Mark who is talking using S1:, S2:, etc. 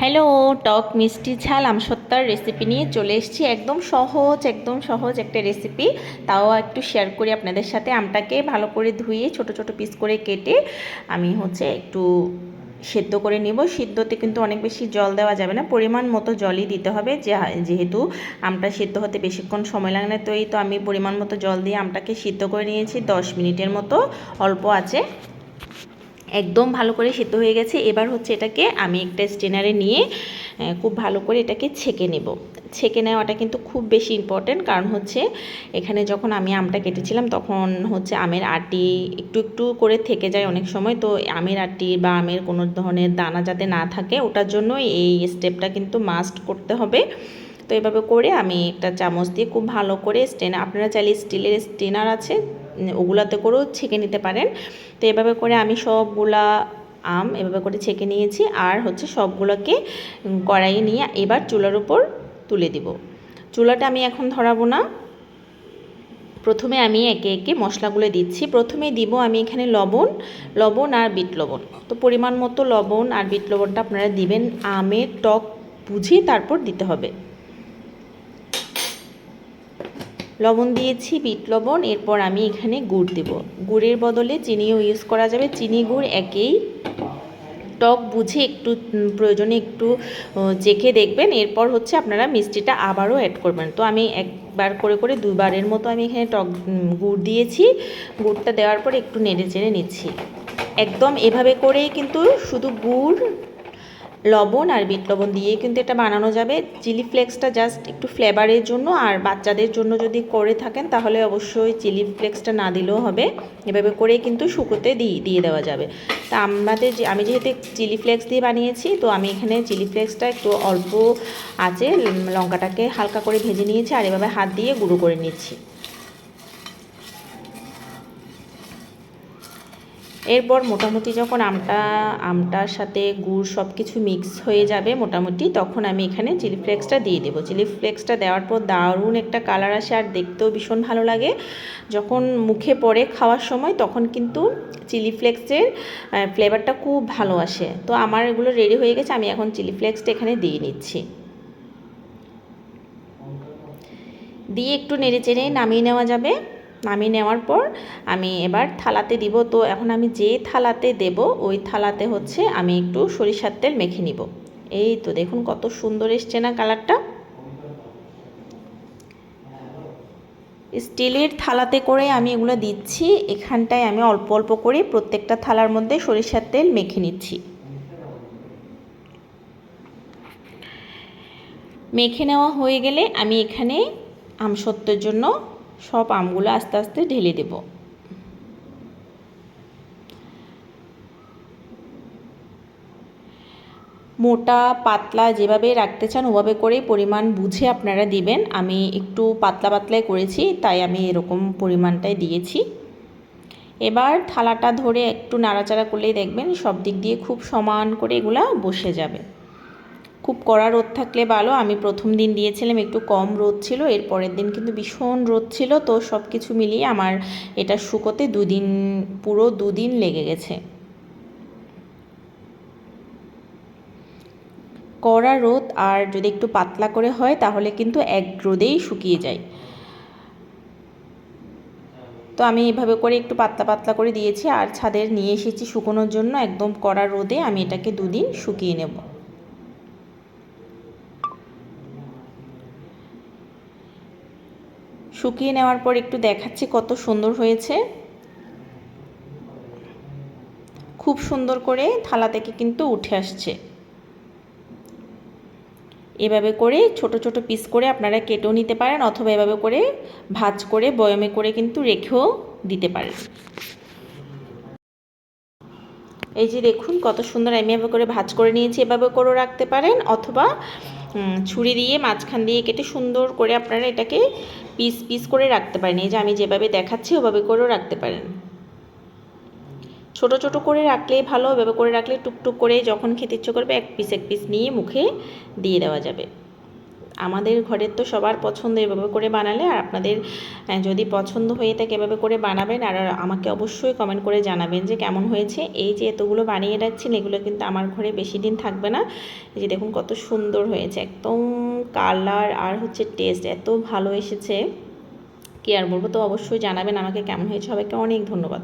S1: Hello, টক মিষ্টি ঝাল আমসত্ত্বার recipe নিয়ে চলে এসেছি। একদম সহজ একটা রেসিপি, তাও একটু শেয়ার করি আপনাদের সাথে। আমটাকে ভালো করে ধুয়ে ছোট ছোট পিস করে কেটে আমি একটু সেদ্ধ করে নেব। সিদ্ধতে কিন্তু অনেক বেশি জল দেওয়া যাবে না, পরিমাণ মতো জলই দিতে হবে। যেহেতু আমটা সিদ্ধ হতে বেশিক্ষণ সময় লাগে না, তো এই তো আমি পরিমাণ মতো জল দিয়ে আমটাকে সিদ্ধ করে নিয়েছি 10 মিনিটের মতো অল্প আছে। একদম ভালো করে সিদ্ধ হয়ে গেছে। এবার এটাকে আমি একটা স্ট্রেনারে নিয়ে খুব ভালো করে এটাকে ছেঁকে নেব। ছেঁকে নেওয়াটা কিন্তু খুব বেশি ইম্পর্ট্যান্ট, কারণ এখানে যখন আমি আমটা কেটেছিলাম তখন আমের আটি একটু একটু করে থেকে যায় অনেক সময়। তো আমের আটি বা আমের কোনো ধরনের দানা যাতে না থাকে, ওটার জন্য এই স্টেপটা কিন্তু মাস্ট করতে হবে। তো এভাবে করে আমি একটা চামচ দিয়ে খুব ভালো করে আপনারা চাইলে স্টিলের স্ট্রেনার আছে, ওগুলাতে করেও ছেঁকে নিতে পারেন। তো এভাবে করে আমি সবগুলা আম এভাবে করে ছেঁকে নিয়েছি। আর সবগুলোকে কড়াইয়ে নিয়ে এবার চুলার উপর তুলে দিব। চুলাটা আমি এখন ধরাবো না, প্রথমে আমি একে একে মশলাগুলো দিচ্ছি। প্রথমে দিব আমি এখানে লবণ আর বিট লবণ। তো পরিমাণ মতো লবণ আর বিট লবণটা আপনারা দিবেন, আমের টক বুঝে তারপর দিতে হবে। লবণ দিয়েছি, বিট লবণ। এরপর আমি এখানে গুড় দেব। গুড়ের বদলে চিনিও ইউজ করা যাবে, চিনি গুড় একই। টক বুঝে একটু প্রয়োজনে একটু চেখে দেখবেন। এরপর আপনারা মিষ্টিটা আবারও অ্যাড করবেন। তো আমি একবার করে করে দুবারের মতো আমি এখানে গুড় দিয়েছি। গুড়টা দেওয়ার পর একটু নেড়ে চেড়ে নিচ্ছি। একদম এভাবে করেই কিন্তু শুধু গুড়, লবণ আর বিট লবণ দিয়ে কিন্তু এটা বানানো যাবে। চিলি ফ্লেক্সটা জাস্ট একটু ফ্লেভারের জন্য, আর বাচ্চাদের জন্য যদি করে থাকেন তাহলে অবশ্যই চিলি ফ্লেক্সটা না দিলেও হবে। এভাবে করে কিন্তু শুকোতে দিয়ে দেওয়া যাবে। তা আমি যেহেতু চিলি ফ্লেক্স দিয়ে বানিয়েছি, তো আমি এখানে চিলি ফ্লেক্সটা একটু অল্প আছে লঙ্কাটাকে হালকা করে ভেজে নিয়েছি, আর এভাবে হাত দিয়ে গুঁড়ো করে নিচ্ছি। এরপর মোটামুটি যখন আমটার সাথে গুড় সব কিছু মিক্স হয়ে যাবে মোটামুটি, তখন আমি এখানে চিলি ফ্লেক্সটা দিয়ে দেবো। চিলি ফ্লেক্সটা দেওয়ার পর দারুণ একটা কালার আসে, আর দেখতেও ভীষণ ভালো লাগে। যখন মুখে পড়ে খাওয়ার সময় তখন কিন্তু চিলি ফ্লেক্সের ফ্লেভারটা খুব ভালো আসে। তো আমার এগুলো রেডি হয়ে গেছে, আমি এখন চিলি ফ্লেক্সটা এখানে দিয়ে নিচ্ছি। দিয়ে একটু নেড়ে চেড়ে নামিয়ে নেওয়া যাবে। নামিয়ে নেওয়ার পর আমি এবার থালাতে দিব। তো এখন আমি যে থালাতে দেব ওই থালাতে আমি একটু সরিষার তেল মেখে নিব। এই তো দেখুন কত সুন্দর এসছে না কালারটা। স্টিলের থালাতে করে আমি এগুলো দিচ্ছি। এখানটায় আমি অল্প অল্প করে প্রত্যেকটা থালার মধ্যে সরিষার তেল মেখে নিচ্ছি। মেখে নেওয়া হয়ে গেলে আমি এখানে আমসত্ত্বের জন্য সব আমগুলো আস্তে আস্তে ঢেলে দেব। মোটা পাতলা যেভাবে রাখতে চান ওভাবে করে পরিমাণ বুঝে আপনারা দিবেন। আমি একটু পাতলা পাতলাই করেছি, তাই আমি এরকম পরিমাণটাই দিয়েছি। এবার থালাটা ধরে একটু নাড়াচাড়া করলেই দেখবেন সব দিক দিয়ে খুব সমান করে এগুলা বসে যাবে। খুব কড়া রোদ থাকলে ভালো। আমি প্রথম দিন দিয়েছিলাম একটু কম রোদ ছিল, এর পরের দিন কিন্তু ভীষণ রোদ ছিল। তো সব কিছু মিলিয়ে আমার এটা শুকোতে পুরো দুদিন লেগে গেছে। কড়া রোদ আর যদি একটু পাতলা করে হয় তাহলে কিন্তু এক রোদেই শুকিয়ে যায়। তো আমি এভাবে করে একটু পাতলা পাতলা করে দিয়েছি, আর ছাদের নিয়ে এসেছি শুকোনোর জন্য। একদম কড়া রোদে আমি এটাকে দুদিন শুকিয়ে নেব। শুকিয়ে নেওয়ার পর একটু দেখাচ্ছি কত সুন্দর হয়েছে। খুব সুন্দর করে থালা থেকে কিন্তু উঠে আসছে। এভাবে করে ছোট ছোট পিস করে আপনারা কেটেও নিতে পারেন, অথবা এভাবে করে ভাঁজ করে বয়মে করে কিন্তু রেখেও দিতে পারেন। এই যে দেখুন কত সুন্দর আমি এভাবে করে ভাঁজ করে নিয়েছি। এভাবে করেও রাখতে পারেন, অথবা ছুরি দিয়ে মাঝখান দিয়ে কেটে সুন্দর করে আপনারা এটাকে পিস পিস করে রাখতে পারেন। এই যে আমি যেভাবে দেখাচ্ছি ওভাবে করেও রাখতে পারেন। ছোট ছোট করে রাখলেই ভালো। এভাবে করে রাখলে টুকটুক করে যখন খেতে ইচ্ছে করবে এক পিস নিয়ে মুখে দিয়ে দেওয়া যাবে। আমাদের ঘরের তো সবার পছন্দ এভাবে করে বানালে। আর আপনাদের যদি পছন্দ হয়ে থাকে এভাবে করে বানাবেন, আর আমাকে অবশ্যই কমেন্ট করে জানাবেন যে কেমন হয়েছে। এই যে এতগুলো বানিয়ে রাখছেন, এগুলো কিন্তু আমার ঘরে বেশি দিন থাকবে না। এই যে দেখুন কত সুন্দর হয়েছে, একদম কালার আর হচ্ছে টেস্ট এত ভালো এসেছে, কি আর বলবো। তো অবশ্যই জানাবেন আমাকে কেমন হয়েছে। সবাইকে অনেক ধন্যবাদ।